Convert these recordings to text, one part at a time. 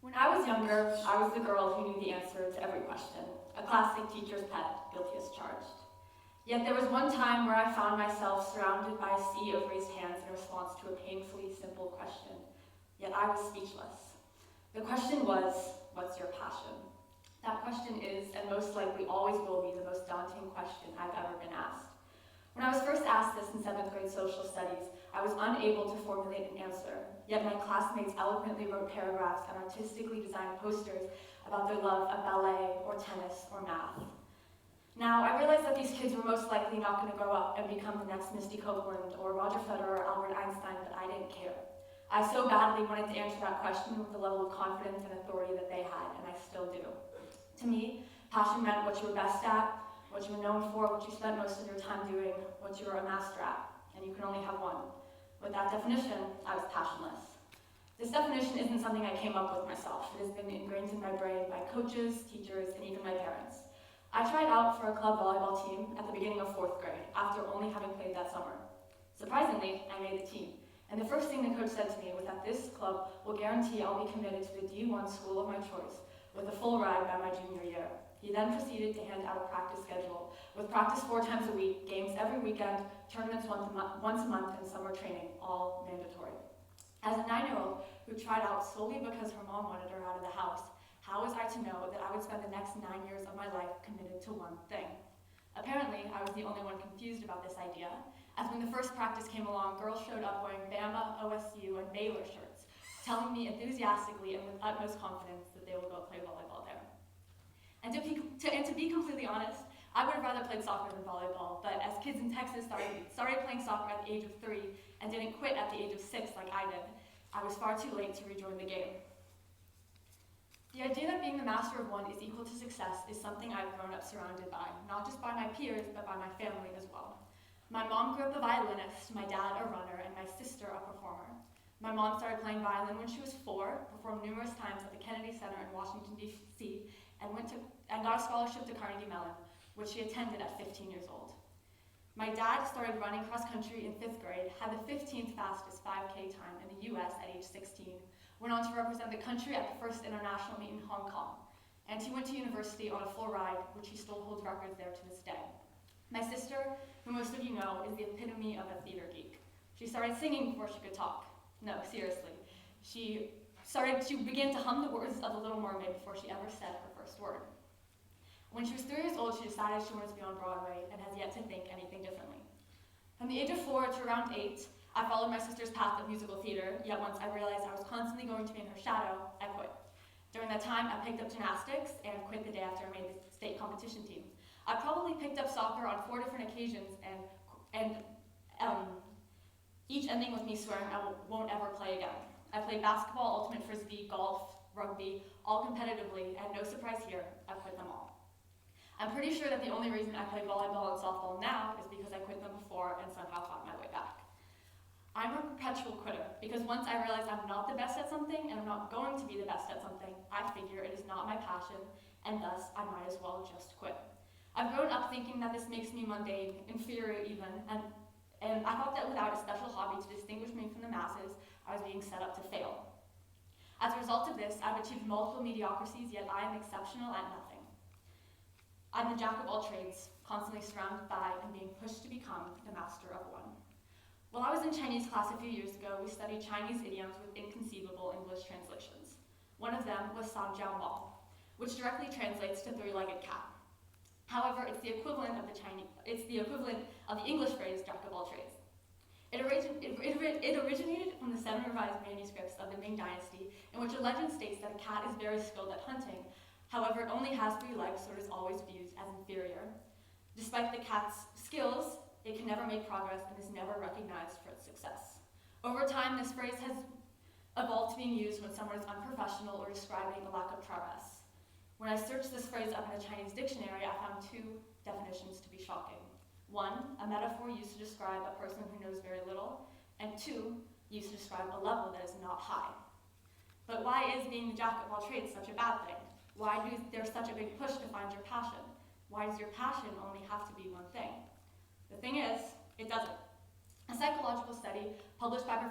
When I was younger, I was the girl who knew the answer to every question, a classic teacher's pet, guilty as charged. Yet there was one time where I found myself surrounded by a sea of raised hands in response to a painfully simple question. Yet I was speechless. The question was, what's your passion? That question is, and most likely always will be, the most daunting question I've ever been asked. When I was first asked this in 7th grade social studies, I was unable to formulate an answer, yet my classmates eloquently wrote paragraphs and artistically designed posters about their love of ballet or tennis or math. Now, I realized that these kids were most likely not going to grow up and become the next Misty Copeland or Roger Federer or Albert Einstein, but I didn't care. I so badly wanted to answer that question with the level of confidence and authority that they had, and I still do. To me, passion meant what you were best at, what you were known for, what you spent most of your time doing, what you were a master at, and you can only have one. With that definition, I was passionless. This definition isn't something I came up with myself. It has been ingrained in my brain by coaches, teachers, and even my parents. I tried out for a club volleyball team at the beginning of 4th grade, after only having played that summer. Surprisingly, I made the team, and the first thing the coach said to me was that this club will guarantee I'll be committed to the D1 school of my choice, with a full ride by my junior year. He then proceeded to hand out a practice schedule, with practice 4 times a week, games every weekend, tournaments once a month, and summer training, all mandatory. As a 9-year-old who tried out solely because her mom wanted her out of the house, how was I to know that I would spend the next 9 years of my life committed to one thing? Apparently, I was the only one confused about this idea, as when the first practice came along, girls showed up wearing Bama, OSU, and Baylor shirts, telling me enthusiastically and with utmost confidence that they will go play volleyball there. And to be completely honest, I would have rather played soccer than volleyball, but as kids in Texas started playing soccer at the age of 3 and didn't quit at the age of 6 like I did, I was far too late to rejoin the game. The idea that being the master of one is equal to success is something I've grown up surrounded by, not just by my peers, but by my family as well. My mom grew up a violinist, my dad a runner, and my sister a performer. My mom started playing violin when she was 4, performed numerous times at the Kennedy Center in Washington, D.C., and got a scholarship to Carnegie Mellon, which she attended at 15 years old. My dad started running cross-country in 5th grade, had the 15th fastest 5K time in the US at age 16, went on to represent the country at the first international meet in Hong Kong, and he went to university on a full ride, which he still holds records there to this day. My sister, who most of you know, is the epitome of a theater geek. She started singing before she could talk. No, seriously. She began to hum the words of The Little Mermaid before she ever said her first word. When she was 3 years old, she decided she wanted to be on Broadway and has yet to think anything differently. From the age of 4 to around 8, I followed my sister's path of musical theater, yet once I realized I was constantly going to be in her shadow, I quit. During that time, I picked up gymnastics and quit the day after I made the state competition team. I probably picked up soccer on 4 different occasions, and each ending with me swearing I won't ever play again. I played basketball, ultimate frisbee, golf, rugby, all competitively, and no surprise here, I quit them all. I'm pretty sure that the only reason I play volleyball and softball now is because I quit them before and somehow fought my way back. I'm a perpetual quitter, because once I realize I'm not the best at something and I'm not going to be the best at something, I figure it is not my passion, and thus I might as well just quit. I've grown up thinking that this makes me mundane, inferior even, and I thought that without a special hobby to distinguish me from the masses, I was being set up to fail. As a result of this, I've achieved multiple mediocrities, yet I am exceptional at nothing. I'm the jack of all trades, constantly surrounded by and being pushed to become the master of one. While I was in Chinese class a few years ago, we studied Chinese idioms with inconceivable English translations. One of them was San Jiao Mao, which directly translates to three-legged cat. However, it's the equivalent of the English phrase jack of all trades. It originated from the 7 revised manuscripts of the Ming Dynasty, in which a legend states that a cat is very skilled at hunting. However, it only has 3 legs, so it is always viewed as inferior. Despite the cat's skills, it can never make progress and is never recognized for its success. Over time, this phrase has evolved to being used when someone is unprofessional or describing a lack of progress. When I searched this phrase up in a Chinese dictionary, I found 2 definitions to be shocking. 1, a metaphor used to describe a person who knows very little, and 2, used to describe a level that is not high. But why is being the jack of all trades such a bad thing? Why is there such a big push to find your passion? Why does your passion only have to be one thing? The thing is, it doesn't. A psychological study published by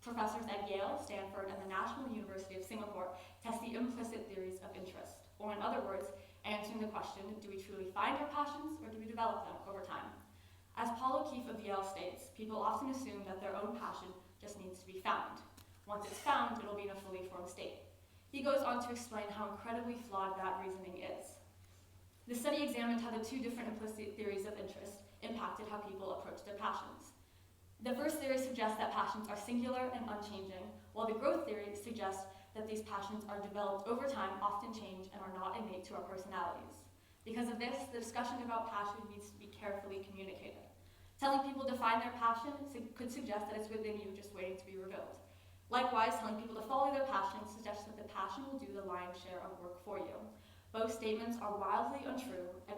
professors at Yale, Stanford, and the National University of Singapore, test the implicit theories of interest, or in other words, answering the question, do we truly find our passions or do we develop them over time? As Paul O'Keefe of Yale states, people often assume that their own passion just needs to be found. Once it's found, it'll be in a fully formed state. He goes on to explain how incredibly flawed that reasoning is. The study examined how the two different implicit theories of interest impacted how people approach their passions. The first theory suggests that passions are singular and unchanging, while the growth theory suggests that these passions are developed over time, often change, and are not innate to our personalities. Because of this, the discussion about passion needs to be carefully communicated. Telling people to find their passion could suggest that it's within you, just waiting to be revealed. Likewise, telling people to follow their passion suggests that the passion will do the lion's share of work for you. Both statements are wildly untrue and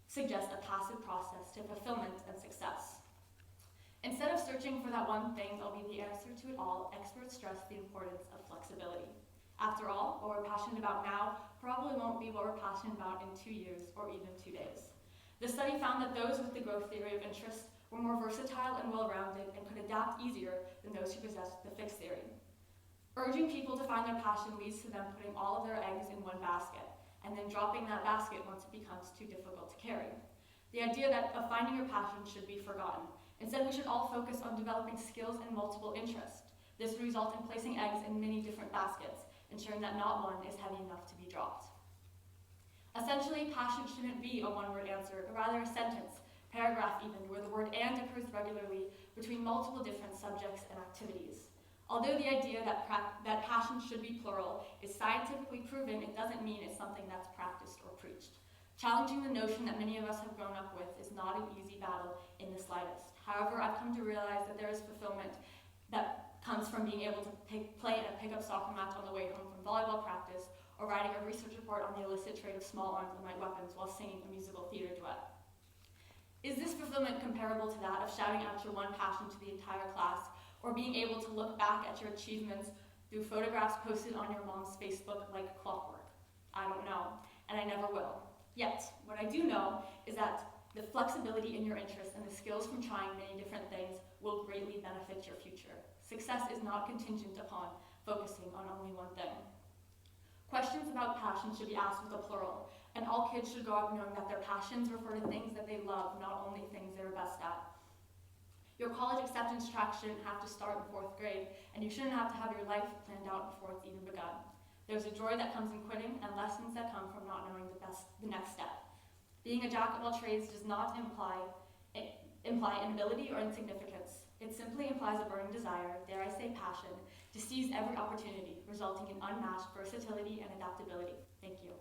suggest a passive process to fulfillment and success. Instead of searching for that one thing that'll be the answer to it all, experts stress the importance of flexibility. After all, what we're passionate about now probably won't be what we're passionate about in 2 years or even 2 days. The study found that those with the growth theory of interest were more versatile and well-rounded and could adapt easier than those who possessed the fixed theory. Urging people to find their passion leads to them putting all of their eggs in one basket, and then dropping that basket once it becomes too difficult to carry. The idea of finding your passion should be forgotten. Instead, we should all focus on developing skills and multiple interests. This would result in placing eggs in many different baskets, ensuring that not one is heavy enough to be dropped. Essentially, passion shouldn't be a one-word answer, but rather a sentence, paragraph even, where the word "and" occurs regularly between multiple different subjects and activities. Although the idea that passion should be plural is scientifically proven, it doesn't mean it's something that's practiced or preached. Challenging the notion that many of us have grown up with is not an easy battle in the slightest. However, I've come to realize that there is fulfillment that comes from being able to play in a pickup soccer match on the way home from volleyball practice, or writing a research report on the illicit trade of small arms and light weapons while singing a musical theater duet. Is this fulfillment comparable to that of shouting out your one passion to the entire class, or being able to look back at your achievements through photographs posted on your mom's Facebook like clockwork? I don't know, and I never will. Yet, what I do know is that the flexibility in your interests and the skills from trying many different things will greatly benefit your future. Success is not contingent upon focusing on only one thing. Questions about passion should be asked with a plural, and all kids should grow up knowing that their passions refer to things that they love, not only things they're best at. Your college acceptance track shouldn't have to start in 4th grade, and you shouldn't have to have your life planned out before it's even begun. There's a joy that comes in quitting and lessons that come from not knowing the next step. Being a jack of all trades does not imply inability or insignificance. It simply implies a burning desire, dare I say passion, to seize every opportunity, resulting in unmatched versatility and adaptability. Thank you.